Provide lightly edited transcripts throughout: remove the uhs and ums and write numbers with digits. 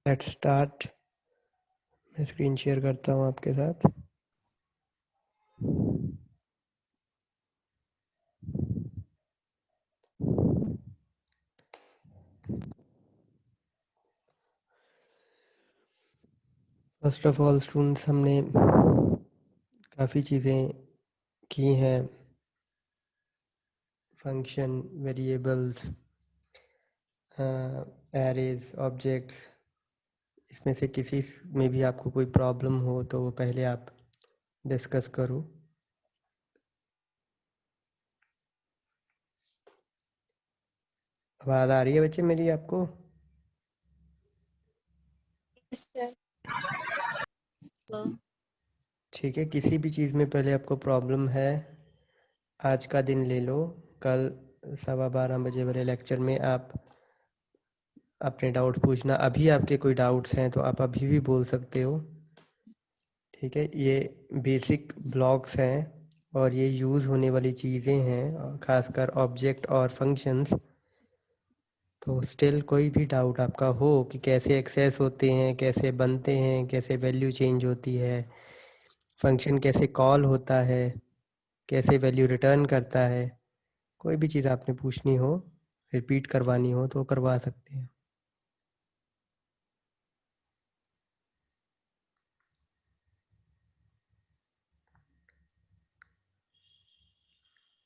Let's start. मैं screen share करता हूँ आपके साथ। फर्स्ट ऑफ ऑल स्टूडेंट्स, हमने काफ़ी चीज़ें की हैं। Function, variables, arrays, objects. इसमें से किसी में भी आपको कोई प्रॉब्लम हो तो वो पहले आप डिस्कस करो। आवाज़ आ रही है बच्चे मेरी आपको? ठीक है, किसी भी चीज़ में पहले आपको प्रॉब्लम है, आज का दिन ले लो। कल 12:15 बजे वाले लेक्चर में आप अपने डाउट पूछना। अभी आपके कोई डाउट्स हैं तो आप अभी भी बोल सकते हो। ठीक है, ये बेसिक ब्लॉक्स हैं और ये यूज़ होने वाली चीज़ें हैं, खासकर ऑब्जेक्ट और फंक्शंस। तो स्टिल कोई भी डाउट आपका हो कि कैसे एक्सेस होते हैं, कैसे बनते हैं, कैसे वैल्यू चेंज होती है, फंक्शन कैसे कॉल होता है, कैसे वैल्यू रिटर्न करता है, कोई भी चीज़ आपने पूछनी हो, रिपीट करवानी हो तो करवा सकते हैं।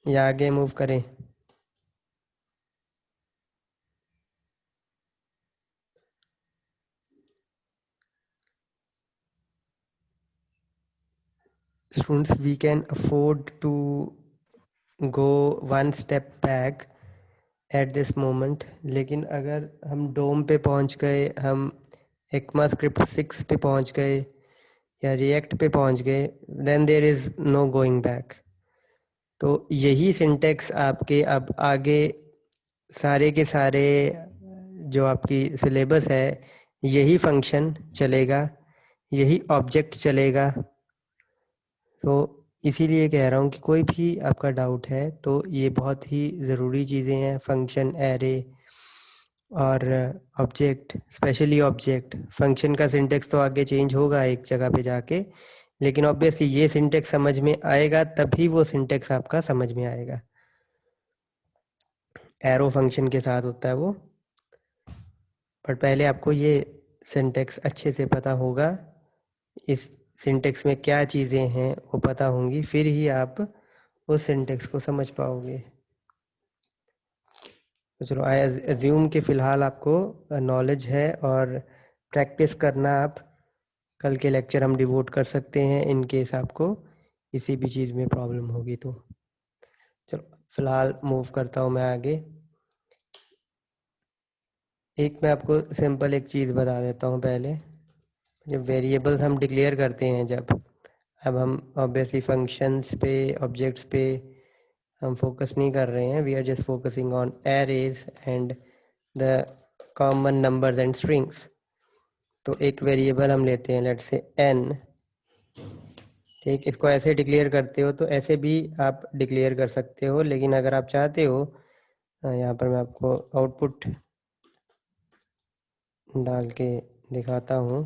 या आगे मूव करें? Students, we can afford to go one step back at this moment, लेकिन अगर हम डोम पे पहुंच गए, हम ECMAScript 6 पे पहुंच गए या रिएक्ट पे पहुंच गए, then there is no going back. तो यही सिंटेक्स आपके अब आगे सारे के सारे जो आपकी सिलेबस है, यही फंक्शन चलेगा, यही ऑब्जेक्ट चलेगा। तो इसीलिए कह रहा हूँ कि कोई भी आपका डाउट है तो ये बहुत ही ज़रूरी चीज़ें हैं, फंक्शन, एरे और ऑब्जेक्ट। स्पेशली ऑब्जेक्ट, फंक्शन का सिंटेक्स तो आगे चेंज होगा एक जगह पे जाके, लेकिन ऑब्वियसली ये सिंटेक्स समझ में आएगा तभी वो सिंटेक्स आपका समझ में आएगा। एरो फंक्शन के साथ होता है वो, पर पहले आपको ये सिंटेक्स अच्छे से पता होगा। इस सिंटेक्स में क्या चीज़ें हैं वो पता होंगी, फिर ही आप उस सिंटेक्स को समझ पाओगे। तो चलो, आई एज्यूम कि फ़िलहाल आपको नॉलेज है और प्रैक्टिस करना आप कल के लेक्चर हम डिवोट कर सकते हैं इन केस आपको किसी भी चीज़ में प्रॉब्लम होगी तो। चलो फ़िलहाल मूव करता हूँ मैं आगे। एक मैं आपको सिंपल एक चीज़ बता देता हूँ पहले। जब वेरिएबल्स हम डिक्लेयर करते हैं, जब अब हम ऑब्वियसली फंक्शंस पे, ऑब्जेक्ट्स पे हम फोकस नहीं कर रहे हैं, we are just focusing on arrays and the common numbers and strings. तो एक वेरिएबल हम लेते हैं, लेट्स से n। ठीक, इसको ऐसे डिक्लेयर करते हो तो ऐसे भी आप डिक्लेयर कर सकते हो, लेकिन अगर आप चाहते हो, यहाँ पर मैं आपको आउटपुट डाल के दिखाता हूँ।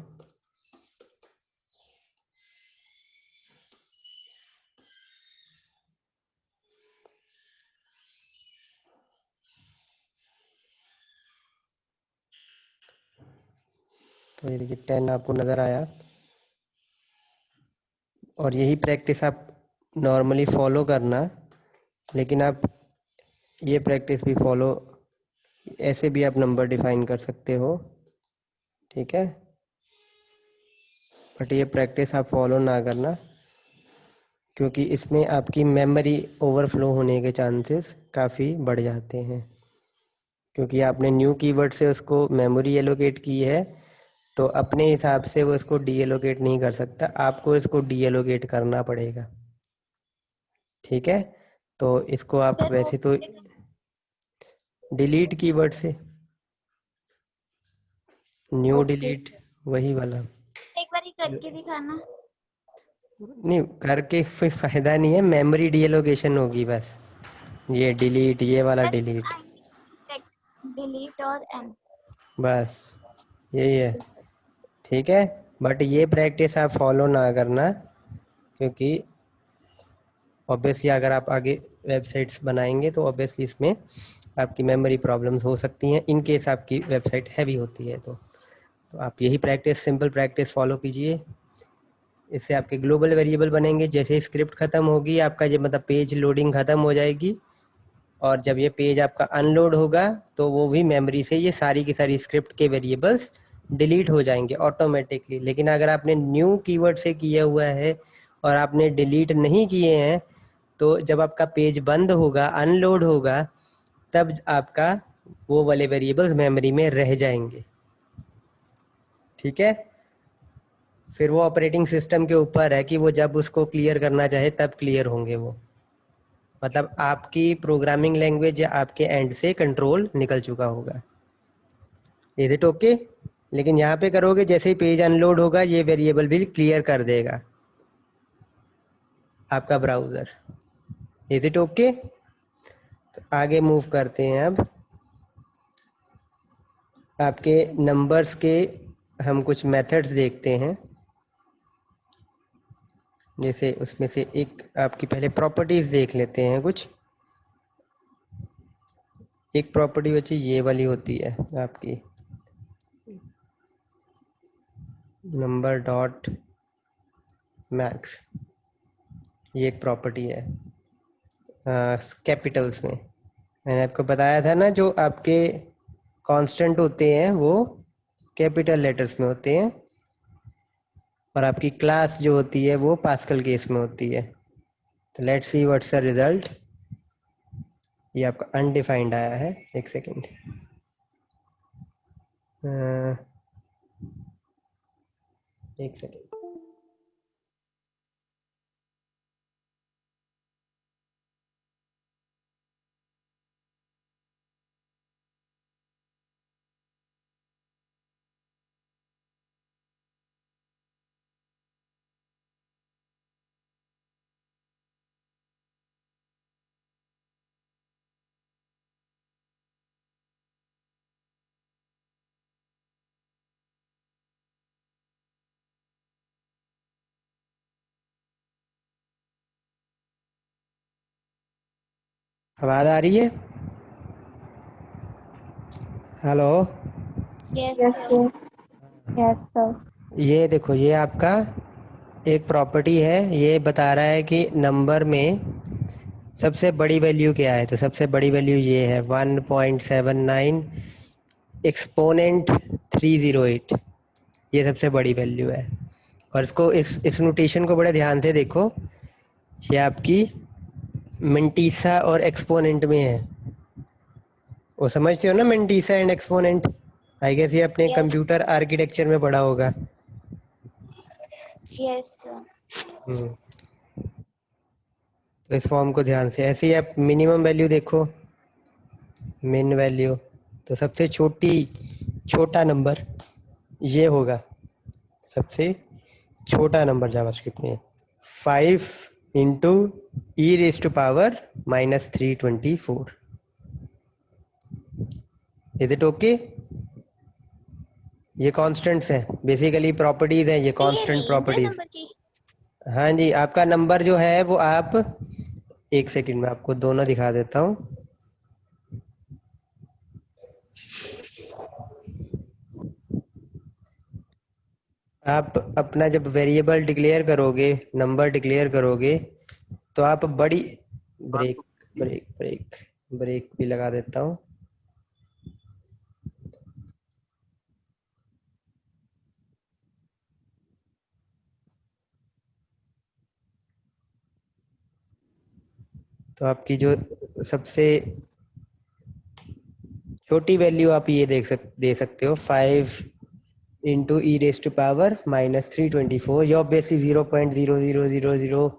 तो ये देखिए 10 आपको नज़र आया, और यही प्रैक्टिस आप नॉर्मली फॉलो करना, लेकिन आप ये प्रैक्टिस भी फॉलो, ऐसे भी आप नंबर डिफाइन कर सकते हो। ठीक है, बट ये प्रैक्टिस आप फॉलो ना करना, क्योंकि इसमें आपकी मेमोरी ओवरफ्लो होने के चांसेस काफ़ी बढ़ जाते हैं, क्योंकि आपने न्यू कीवर्ड से उसको मेमोरी एलोकेट की है, तो अपने हिसाब से वो इसको डी एलोकेट नहीं कर सकता, आपको इसको डी एलोकेट करना पड़ेगा। ठीक है, तो इसको आप वैसे तो डिलीट कीवर्ड से, न्यू डिलीट, वही वाला। एक बार करके दिखाना। नहीं, करके कोई फायदा नहीं है, मेमोरी डीएलोकेशन होगी बस। ये डिलीट, ये वाला डिलीट, डिलीट और एन, बस यही है। ठीक है, बट ये प्रैक्टिस आप फॉलो ना करना, क्योंकि ऑब्वियसली अगर आप आगे वेबसाइट्स बनाएंगे तो ऑब्वियसली इसमें आपकी मेमोरी प्रॉब्लम्स हो सकती हैं, इन केस आपकी वेबसाइट हैवी होती है। तो आप यही प्रैक्टिस, सिंपल प्रैक्टिस फॉलो कीजिए, इससे आपके ग्लोबल वेरिएबल बनेंगे। जैसे स्क्रिप्ट ख़त्म होगी आपका, ये मतलब पेज लोडिंग ख़त्म हो जाएगी, और जब ये पेज आपका अनलोड होगा तो वो भी मेमोरी से ये सारी की सारी स्क्रिप्ट के वेरिएबल्स डिलीट हो जाएंगे ऑटोमेटिकली। लेकिन अगर आपने न्यू कीवर्ड से किया हुआ है और आपने डिलीट नहीं किए हैं, तो जब आपका पेज बंद होगा, अनलोड होगा, तब आपका वो वाले वेरिएबल्स मेमोरी में रह जाएंगे। ठीक है, फिर वो ऑपरेटिंग सिस्टम के ऊपर है कि वो जब उसको क्लियर करना चाहे तब क्लियर होंगे वो, मतलब आपकी प्रोग्रामिंग लैंग्वेज या आपके एंड से कंट्रोल निकल चुका होगा। Is it okay? लेकिन यहाँ पे करोगे, जैसे ही पेज अनलोड होगा ये वेरिएबल भी क्लियर कर देगा आपका ब्राउज़र। Is it okay? तो आगे मूव करते हैं। अब आपके नंबर्स के हम कुछ मेथड्स देखते हैं। जैसे उसमें से एक आपकी पहले प्रॉपर्टीज़ देख लेते हैं कुछ। एक प्रॉपर्टी बच्चे ये वाली होती है आपकी, नंबर डॉट मैक्स, ये एक प्रॉपर्टी है कैपिटल्स में। मैंने आपको बताया था ना, जो आपके कांस्टेंट होते हैं वो कैपिटल लेटर्स में होते हैं, और आपकी क्लास जो होती है वो पास्कल केस में होती है। तो let's see what's the result. ये आपका अनडिफाइंड आया है, एक सेकेंड। एक सेकेंड। आवाज़ आ रही है? Hello? Yes yes sir. Sir. Yes sir. ये देखो, ये आपका एक प्रॉपर्टी है, ये बता रहा है कि नंबर में सबसे बड़ी वैल्यू क्या है। तो सबसे बड़ी वैल्यू ये है 1.79 एक्सपोनेंट 308, ये सबसे बड़ी वैल्यू है। और इसको इस नोटेशन को बड़े ध्यान से देखो, ये आपकी मिंटीसा और एक्सपोनेंट में है। वो समझते हो ना, मिंटीसा एंड एक्सपोनेंट? आई गेस ये अपने यस कंप्यूटर आर्किटेक्चर में पढ़ा होगा। Yes sir. हम्म, तो इस फॉर्म को ध्यान से, ऐसे ही आप मिनिमम वैल्यू देखो, मिन वैल्यू, तो सबसे छोटा नंबर ये होगा, सबसे छोटा नंबर जावास्क्रिप्ट में 5 into e raise to power -324। Is it okay? ये कांस्टेंट्स हैं, बेसिकली प्रॉपर्टीज हैं, ये तो ये कांस्टेंट रेंज है प्रॉपर्टीज। नंबर की? हाँ जी, आपका नंबर जो है वो आप, एक सेकंड में आपको दोनों दिखा देता हूँ। आप अपना जब वेरिएबल डिक्लेयर करोगे, नंबर डिक्लेयर करोगे, तो आप बड़ी, ब्रेक ब्रेक ब्रेक ब्रेक भी लगा देता हूँ। तो आपकी जो सबसे छोटी वैल्यू आप ये दे सकते हो, 5 into e raise to power -324। ये ऑब्वियसली 0.0000,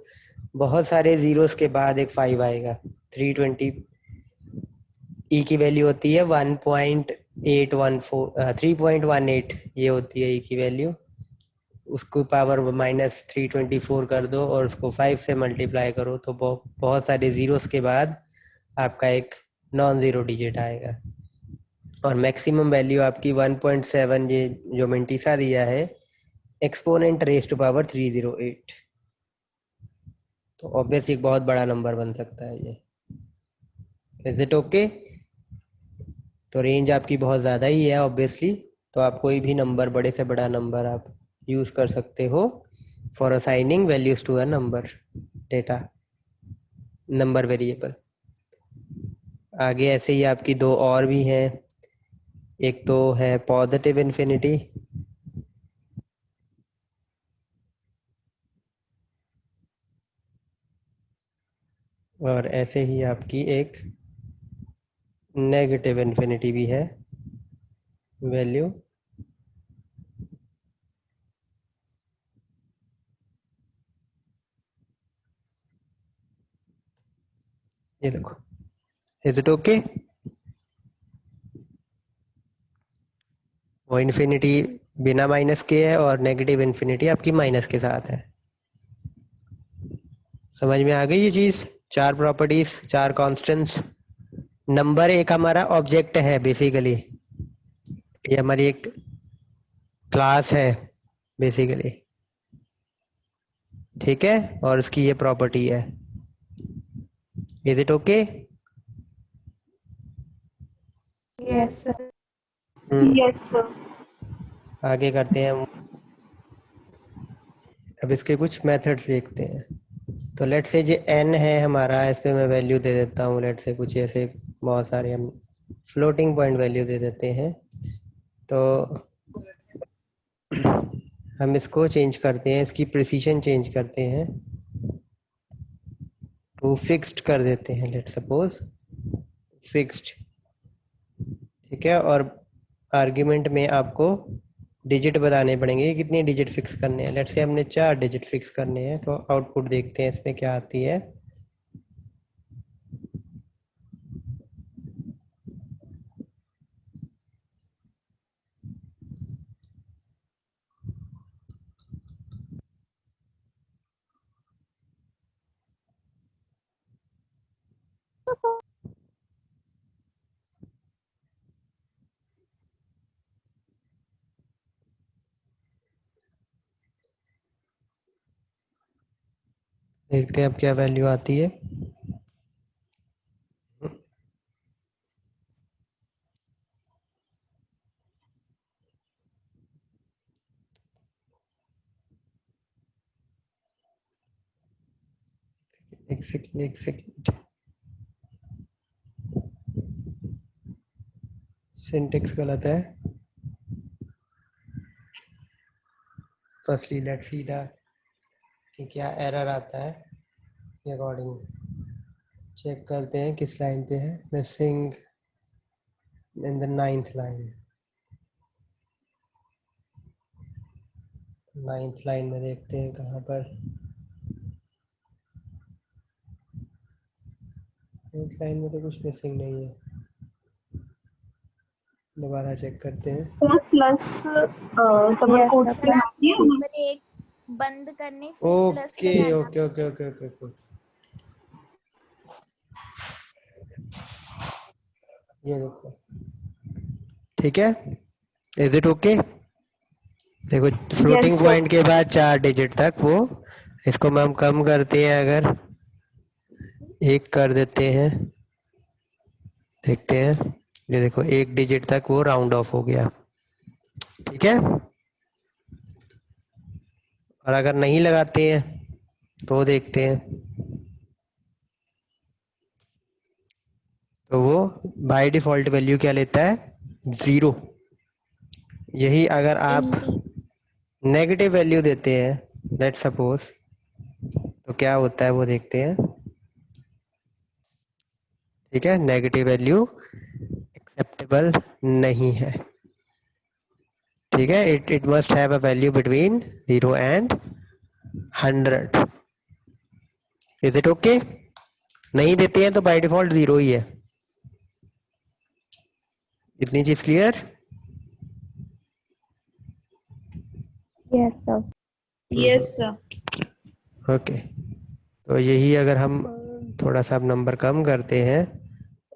बहुत सारे जीरोस के बाद एक 5 आएगा। 320 ई की वैल्यू होती है 1.814, 3.18 ये होती है ई की वैल्यू। उसको पावर -324 कर दो और उसको 5 से मल्टीप्लाई करो, तो बहुत सारे ज़ीरोस के बाद आपका एक नॉन ज़ीरो डिजिट आएगा। और मैक्सिमम वैल्यू आपकी 1.7, ये जो मिंटीसा दिया है एक्सपोनेंट रेज टू पावर 308। तो ऑब्वियसली एक बहुत बड़ा नंबर बन सकता है ये। Is it okay? तो रेंज आपकी बहुत ज़्यादा ही है ऑब्वियसली, तो आप कोई भी नंबर, बड़े से बड़ा नंबर आप यूज़ कर सकते हो for assigning values to a number data, number variable. आगे ऐसे ही आपकी दो और भी हैं। एक तो है पॉजिटिव इन्फिनिटी, और ऐसे ही आपकी एक नेगेटिव इन्फिनिटी भी है वैल्यू। ये देखो, इज इट ओके? वो इन्फिनिटी बिना माइनस के है और नेगेटिव इन्फिनिटी आपकी माइनस के साथ है। समझ में आ गई ये चीज़? चार प्रॉपर्टीज, चार कॉन्स्टेंट्स। नंबर एक हमारा ऑब्जेक्ट है बेसिकली, ये हमारी एक क्लास है बेसिकली, ठीक है, और उसकी ये प्रॉपर्टी है। Is it okay? Yes, sir. Yes sir. आगे करते हैं। अब इसके कुछ मेथड्स देखते हैं। तो लेट से जो n है हमारा, इस पे मैं वैल्यू दे देता हूँ, लेट से कुछ ऐसे बहुत सारे हम फ्लोटिंग पॉइंट वैल्यू दे देते हैं। तो हम इसको चेंज करते हैं, इसकी प्रिसीजन चेंज करते हैं टू फिक्स्ड कर देते हैं, लेट सपोज फिक्स्ड, ठीक है। और आर्ग्यूमेंट में आपको डिजिट बताने पड़ेंगे कि कितनी डिजिट फिक्स करने हैं। लेट से हमने 4 डिजिट फिक्स करने हैं, तो आउटपुट देखते हैं इसमें क्या आती है। देखते हैं अब क्या वैल्यू आती है। एक सेकंड, एक सेकंड, सिंटेक्स गलत है। फर्स्टली लेट्स सी द कि क्या एरर आता है, के अकॉर्डिंग चेक करते हैं किस लाइन पे है। Missing in the 9th line, 9th line में देखते हैं कहाँ पर। 9th लाइन में तो कुछ मिसिंग नहीं है, दोबारा चेक करते हैं। Sir plus double Yes, quotes sir. के आपने बाद नंबर एक बंद करने से प्लस ओके लगाना। Okay okay okay okay okay, ये देखो, ठीक है। Is it okay? देखो फ्लोटिंग सर। पॉइंट के बाद 4 डिजिट तक वो, इसको हम कम करते हैं, अगर 1 कर देते हैं, देखते हैं। ये देखो 1 डिजिट तक वो राउंड ऑफ हो गया, ठीक है। और अगर नहीं लगाते हैं तो देखते हैं, तो वो बाय डिफॉल्ट वैल्यू क्या लेता है, 0। यही अगर आप नेगेटिव वैल्यू देते हैं लेट सपोज, तो क्या होता है वो देखते हैं, ठीक है। नेगेटिव वैल्यू एक्सेप्टेबल नहीं है, ठीक है। It must have a value between 0 and 100। Is it okay? नहीं देते हैं तो बाय डिफॉल्ट 0 ही है। इतनी चीज clear? Yes, sir. Yes sir. Okay, तो यही अगर हम थोड़ा सा अब नंबर कम करते हैं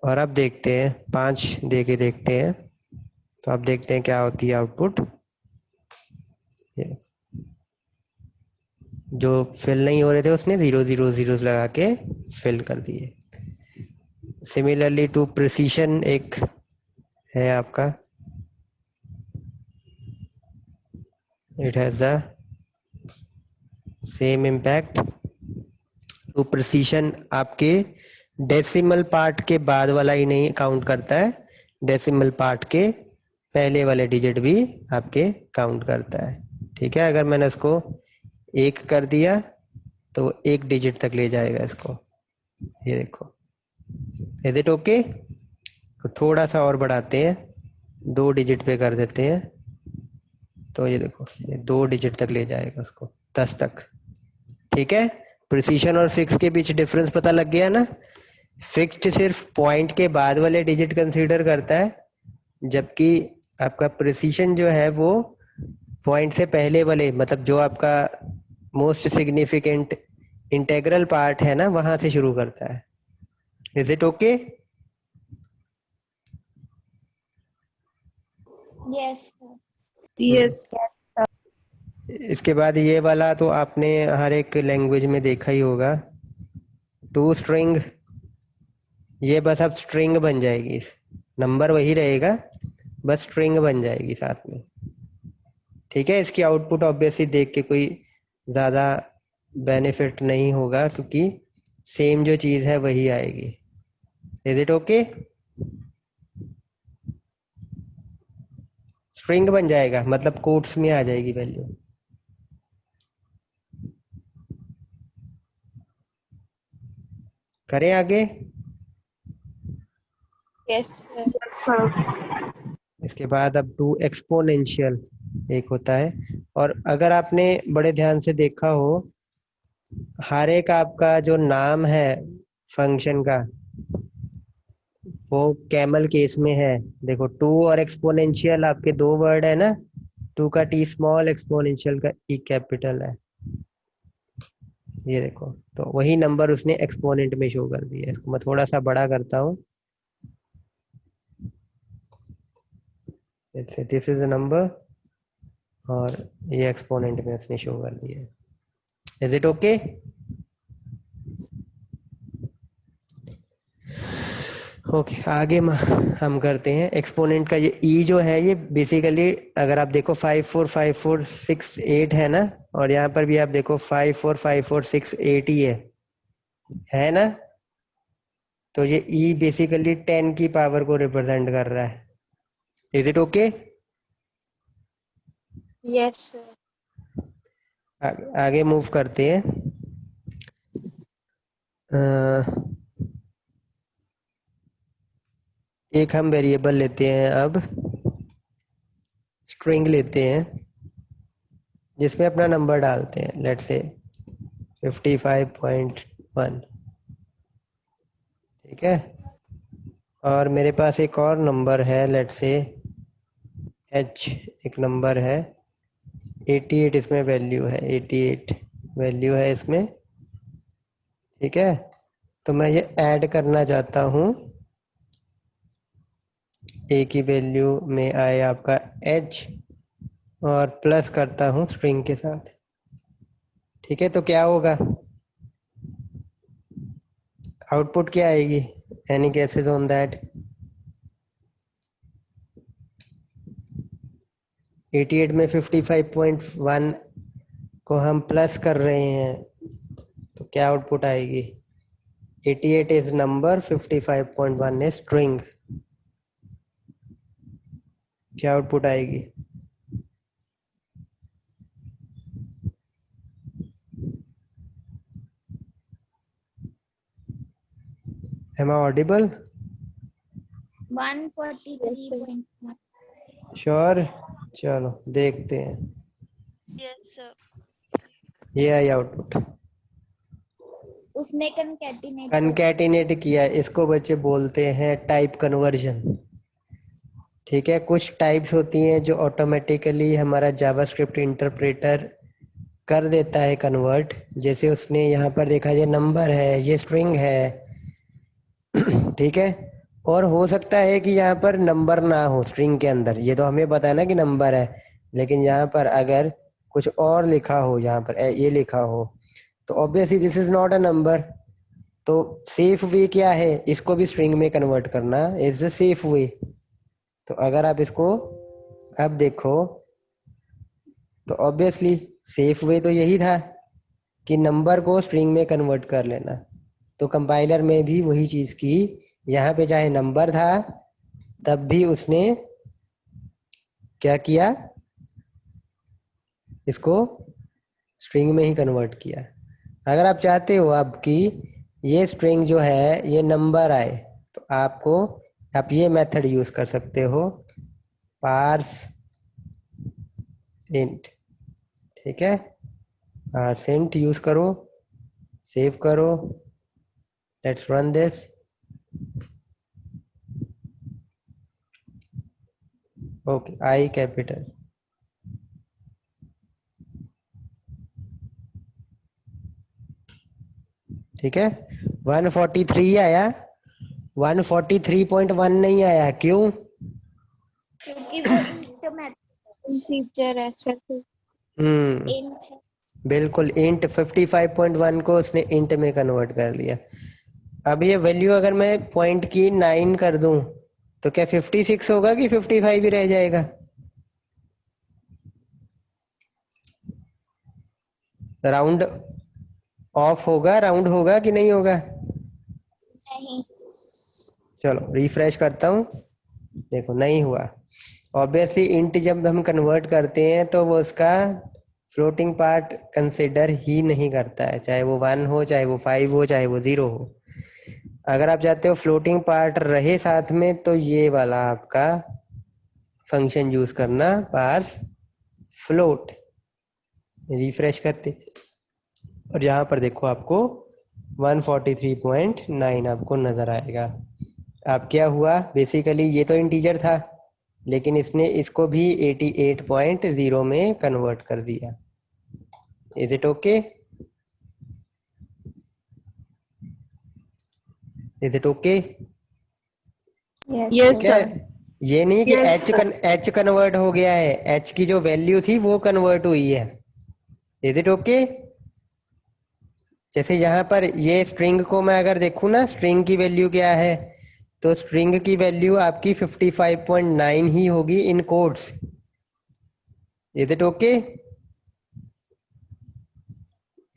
और अब देखते हैं 5 दे के देखते हैं, तो अब देखते हैं क्या होती है आउटपुट। ये जो फिल नहीं हो रहे थे उसने 0 0 0 लगा के फिल कर दिए। सिमिलरली टू प्रिसीशन एक है आपका, it has the same impact. तो प्रिसीशन आपके डेसिमल पार्ट के बाद वाला ही नहीं काउंट करता है, डेसिमल पार्ट के पहले वाले डिजिट भी आपके काउंट करता है। ठीक है, अगर मैंने उसको 1 कर दिया तो 1 डिजिट तक ले जाएगा इसको। ये देखो, इज इट ओके? तो थोड़ा सा और बढ़ाते हैं, 2 डिजिट पे कर देते हैं, तो ये देखो ये 2 डिजिट तक ले जाएगा उसको, 10 तक। ठीक है, प्रिसीशन और फिक्स के बीच डिफरेंस पता लग गया ना। फिक्स्ड सिर्फ पॉइंट के बाद वाले डिजिट कंसीडर करता है, जबकि आपका प्रिसीशन जो है वो पॉइंट से पहले वाले, मतलब जो आपका मोस्ट सिग्निफिकेंट इंटेग्रल पार्ट है ना, वहां से शुरू करता है। Is it okay? Yes, sir. Yes. इसके बाद ये वाला तो आपने हर एक लैंग्वेज में देखा ही होगा, टू स्ट्रिंग। ये बस अब स्ट्रिंग बन जाएगी, नंबर वही रहेगा, बस स्ट्रिंग बन जाएगी साथ में। ठीक है, इसकी आउटपुट ऑब्वियसली देख के कोई ज़्यादा बेनिफिट नहीं होगा, क्योंकि सेम जो चीज़ है वही आएगी। Is it okay? स्ट्रिंग बन जाएगा, मतलब कोट्स में आ जाएगी वैल्यू। करें आगे? Yes, sir. Yes, sir. इसके बाद अब टू एक्सपोनेंशियल एक होता है, और अगर आपने बड़े ध्यान से देखा हो, हर एक आपका जो नाम है फंक्शन का वो कैमल केस में है। देखो, टू और एक्सपोनेंशियल आपके 2 वर्ड है ना, टू का टी स्मॉल, एक्सपोनेंशियल का ई कैपिटल है। ये देखो, तो वही नंबर उसने एक्सपोनेंट में शो कर दिया। इसको मैं थोड़ा सा बड़ा करता हूँ, दिस इज अ नंबर, और ये एक्सपोनेंट में उसने शो कर दिया। Is it okay? ओके, आगे हम करते हैं एक्सपोनेंट का। ये ई जो है ये बेसिकली, अगर आप देखो 5 4 5 4 6 8 है ना, और यहाँ पर भी आप देखो 5 4 5 4 6 8 ही है ना। तो ये ई बेसिकली 10 की पावर को रिप्रेजेंट कर रहा है। Is it okay? Yes, sir. आगे मूव करते हैं। एक हम वेरिएबल लेते हैं, अब स्ट्रिंग लेते हैं जिसमें अपना नंबर डालते हैं, लेट्स से 55.1। ठीक है, और मेरे पास एक और नंबर है, लेट्स से h एक नंबर है, 88 इसमें वैल्यू है, 88 वैल्यू है इसमें। ठीक है, तो मैं ये ऐड करना चाहता हूँ, a की वैल्यू में आए आपका h, और प्लस करता हूँ स्ट्रिंग के साथ। ठीक है, तो क्या होगा, आउटपुट क्या आएगी? Any guesses on that? 88 में 55.1 को हम प्लस कर रहे हैं, तो क्या आउटपुट आएगी? 88 इज नंबर, 55.1 इज स्ट्रिंग। क्या आउटपुट आएगी? Am I audible? 143.1. श्योर? चलो देखते हैं। Yes, sir. ये आई आउटपुट, उसने concatenate कनकैटिनेट किया। इसको बच्चे बोलते हैं टाइप कन्वर्जन। ठीक है, कुछ टाइप्स होती हैं जो ऑटोमेटिकली हमारा जावास्क्रिप्ट इंटरप्रेटर कर देता है कन्वर्ट। जैसे उसने यहाँ पर देखा, ये नंबर है, ये स्ट्रिंग है। ठीक है, और हो सकता है कि यहाँ पर नंबर ना हो स्ट्रिंग के अंदर, ये तो हमें पता है ना कि नंबर है, लेकिन यहाँ पर अगर कुछ और लिखा हो, यहाँ पर ये लिखा हो, तो obviously this is not a number. तो सेफ वे क्या है, इसको भी स्ट्रिंग में कन्वर्ट करना इज द सेफ वे। तो अगर आप इसको अब देखो तो ऑब्वियसली सेफ वे तो यही था कि नंबर को स्ट्रिंग में कन्वर्ट कर लेना। तो कंपाइलर में भी वही चीज की, यहाँ पे चाहे नंबर था तब भी उसने क्या किया, इसको स्ट्रिंग में ही कन्वर्ट किया। अगर आप चाहते हो आपकी ये स्ट्रिंग जो है ये नंबर आए, तो आपको आप ये मेथड यूज कर सकते हो, पार्स इंट। ठीक है, पार्स इंट यूज करो, सेव करो, let's run this. Okay, I capital. ठीक है, 143 आया, 143.1 नहीं आया, क्यों? क्योंकि वो इंट मैथड फीचर है सर, इंट है। बिल्कुल, इंट 55.1 को उसने इंट में कन्वर्ट कर दिया। अब ये वैल्यू अगर मैं पॉइंट की 9 कर दूं तो क्या 56 होगा कि 55 ही रह जाएगा? राउंड ऑफ होगा, राउंड होगा कि नहीं होगा? नहीं, चलो रिफ्रेश करता हूँ, देखो नहीं हुआ। ऑब्वियसली इंट जब हम कन्वर्ट करते हैं तो वो उसका फ्लोटिंग पार्ट कंसिडर ही नहीं करता है, चाहे वो 1 हो, चाहे वो 5 हो, चाहे वो 0 हो। अगर आप चाहते हो फ्लोटिंग पार्ट रहे साथ में तो ये वाला आपका फंक्शन यूज करना, पार्स फ्लोट। रिफ्रेश करते और यहाँ पर देखो आपको 143.9 आपको नजर आएगा। अब क्या हुआ, बेसिकली ये तो इंटीजर था लेकिन इसने इसको भी 88.0 में कन्वर्ट कर दिया। Is it okay? Is it okay? Yes, क्या sir. ये नहीं कि Yes, sir. एच कन्वर्ट हो गया है, एच की जो वैल्यू थी वो कन्वर्ट हुई है। Is it okay? जैसे यहाँ पर ये स्ट्रिंग को मैं अगर देखूँ ना, स्ट्रिंग की वैल्यू क्या है, तो स्ट्रिंग की वैल्यू आपकी 55.9 ही होगी इन कोड्स। Is it okay?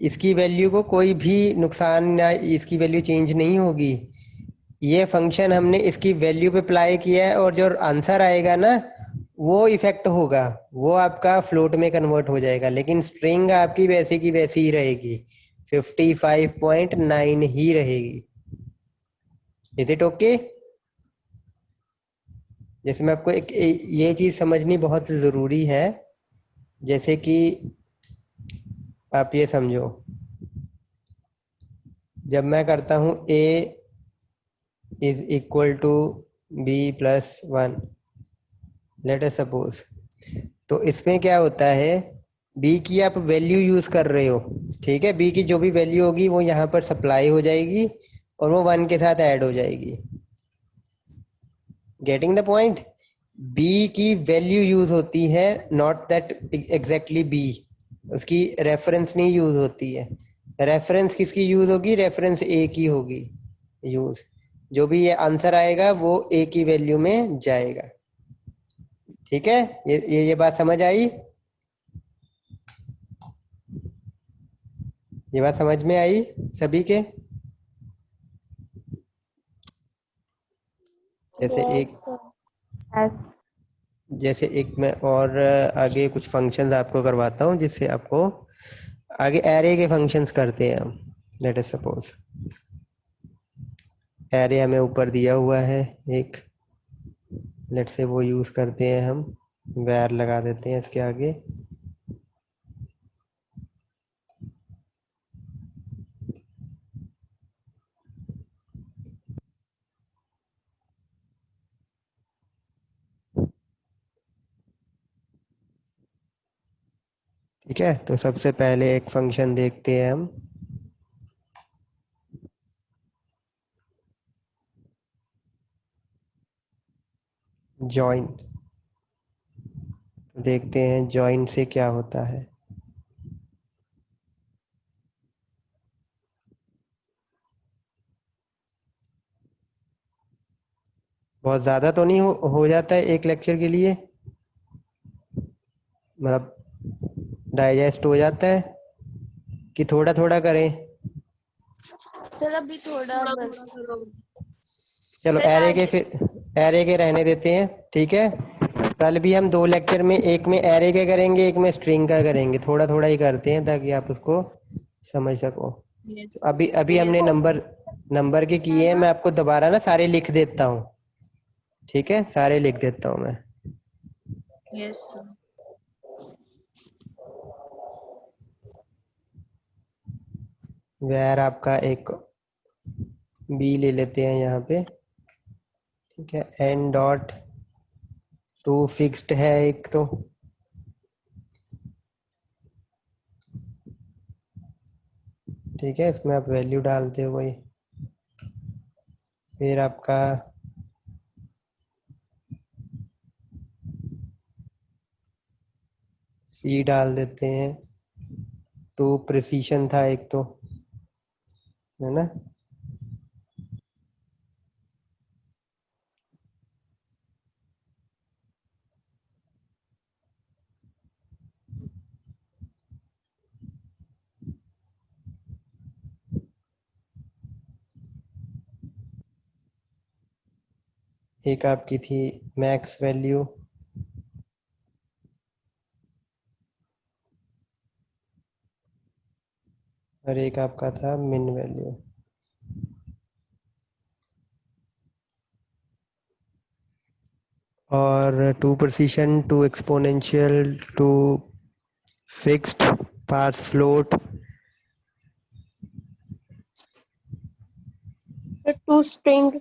इसकी वैल्यू को कोई भी नुकसान या इसकी वैल्यू चेंज नहीं होगी। ये फंक्शन हमने इसकी वैल्यू पे अप्लाई किया है और जो आंसर आएगा ना वो इफेक्ट होगा, वो आपका फ्लोट में कन्वर्ट हो जाएगा, लेकिन स्ट्रिंग आपकी वैसी की वैसी ही रहेगी, 55.9 ही रहेगी। Is it okay? जैसे मैं आपको एक ये चीज समझनी बहुत जरूरी है, जैसे कि आप ये समझो, जब मैं करता हूं a is equal to b plus 1, let us suppose, तो इसमें क्या होता है, b की आप वैल्यू यूज कर रहे हो, ठीक है, b की जो भी वैल्यू होगी वो यहाँ पर सप्लाई हो जाएगी और वो 1 के साथ ऐड हो जाएगी। Getting the point? b की वैल्यू यूज होती है, नॉट दैट एग्जैक्टली b, उसकी रेफरेंस नहीं यूज होती है। रेफरेंस किसकी यूज होगी? रेफरेंस a की होगी यूज। जो भी ये आंसर आएगा वो a की वैल्यू में जाएगा। ठीक है, ये बात समझ आई? ये बात समझ में आई सभी के? जैसे एक यस सर। Yes. जैसे एक मैं और आगे कुछ फंक्शंस आपको करवाता हूँ जिससे आपको आगे एरे के फंक्शंस करते हैं हम। लेट अस सपोज एरे हमें ऊपर दिया हुआ है एक, लेट से वो यूज करते हैं हम, वैर लगा देते हैं इसके आगे। ठीक है, तो सबसे पहले एक फंक्शन देखते हैं हम, जॉइन। देखते हैं जॉइन से क्या होता है। बहुत ज़्यादा तो नहीं हो जाता है एक लेक्चर के लिए, मतलब डाइजेस्ट हो जाता है कि थोड़ा थोड़ा करें? चलो अभी थोड़ा बस। चलो फिर एरे के, आज फिर एरे के रहने देते हैं, ठीक है। कल भी हम 2 लेक्चर में, एक में एरे के करेंगे, एक में स्ट्रिंग का करेंगे, थोड़ा थोड़ा ही करते हैं ताकि आप उसको समझ सको। तो अभी अभी हमने नंबर के किए हैं, मैं आपको दोबारा ना सारे लिख देता हूँ, ठीक है, सारे लिख देता हूँ मैं। Yes sir. वेर आपका एक बी ले लेते हैं यहाँ पे, ठीक है। एन डॉट टू फिक्स्ड है एक तो, ठीक है, इसमें आप वैल्यू डालते हो कोई। फिर आपका सी डाल देते हैं, टू प्रिसीशन था एक तो, है ना। एक आपकी थी मैक्स वैल्यू, और एक आपका था मिन वैल्यू। और to precision, to exponential, to fixed, parse float, फिर टू स्ट्रिंग।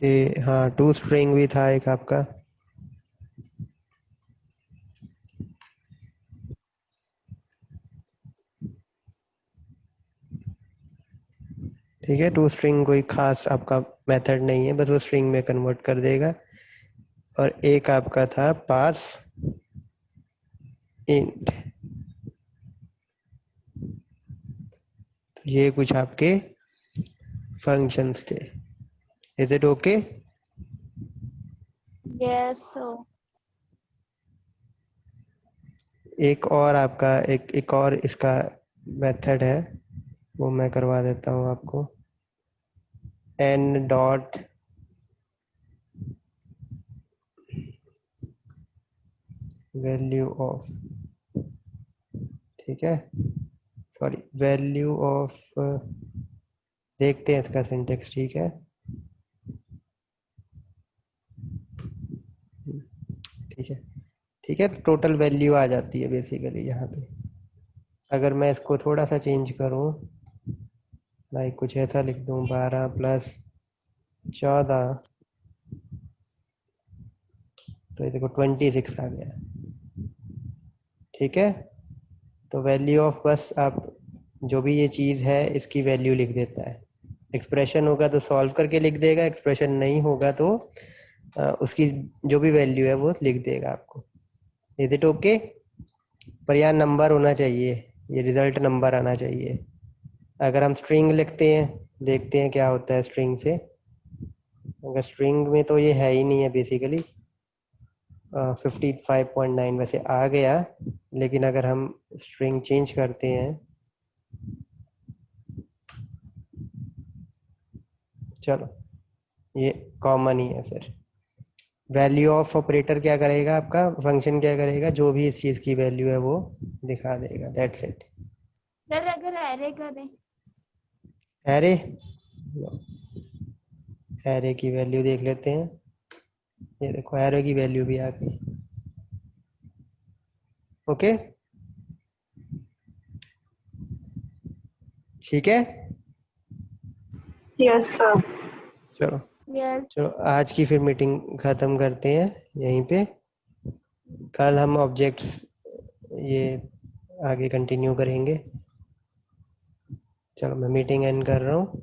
के हाँ टू स्ट्रिंग भी था एक आपका। ठीक है, टू स्ट्रिंग कोई खास आपका मेथड नहीं है, बस वो स्ट्रिंग में कन्वर्ट कर देगा। और एक आपका था पार्स इंट। तो ये कुछ आपके फंक्शंस थे। Is it okay? Yes sir. एक और आपका एक और इसका मेथड है, वो मैं करवा देता हूँ आपको। एन डॉट वैल्यू ऑफ, ठीक है, सॉरी वैल्यू ऑफ, देखते हैं इसका सिंटेक्स, ठीक है। ठीक है, ठीक है, टोटल वैल्यू आ जाती है बेसिकली यहाँ पे। अगर मैं इसको थोड़ा सा चेंज करूँ, लाइक कुछ ऐसा लिख दूँ, 12 प्लस 14, तो ये देखो 26 आ गया, ठीक है। तो वैल्यू ऑफ, बस आप जो भी ये चीज़ है इसकी वैल्यू लिख देता है। एक्सप्रेशन होगा तो सॉल्व करके लिख देगा, एक्सप्रेशन नहीं होगा तो उसकी जो भी वैल्यू है वो लिख देगा आपको। Is it okay? पर यहाँ नंबर होना चाहिए, ये रिजल्ट नंबर आना चाहिए। अगर हम स्ट्रिंग लिखते हैं, देखते हैं क्या होता है स्ट्रिंग से। अगर स्ट्रिंग में तो ये है ही नहीं है बेसिकली। 55.9 वैसे आ गया, लेकिन अगर हम स्ट्रिंग चेंज करते हैं, चलो ये कॉमन ही है। फिर वैल्यू ऑफ ऑपरेटर क्या करेगा, आपका फंक्शन क्या करेगा, जो भी इस चीज़ की वैल्यू है वो दिखा देगा, दैट्स इट। सर अगर एरे करें? एरे, एरे की वैल्यू देख लेते हैं। ये देखो एरे की वैल्यू भी आ गई, ओके, ठीक है। Yes sir. चलो यस। चलो आज की फिर मीटिंग ख़त्म करते हैं यहीं पे। कल हम ऑब्जेक्ट्स ये आगे कंटिन्यू करेंगे। चलो मैं मीटिंग एंड कर रहा हूँ।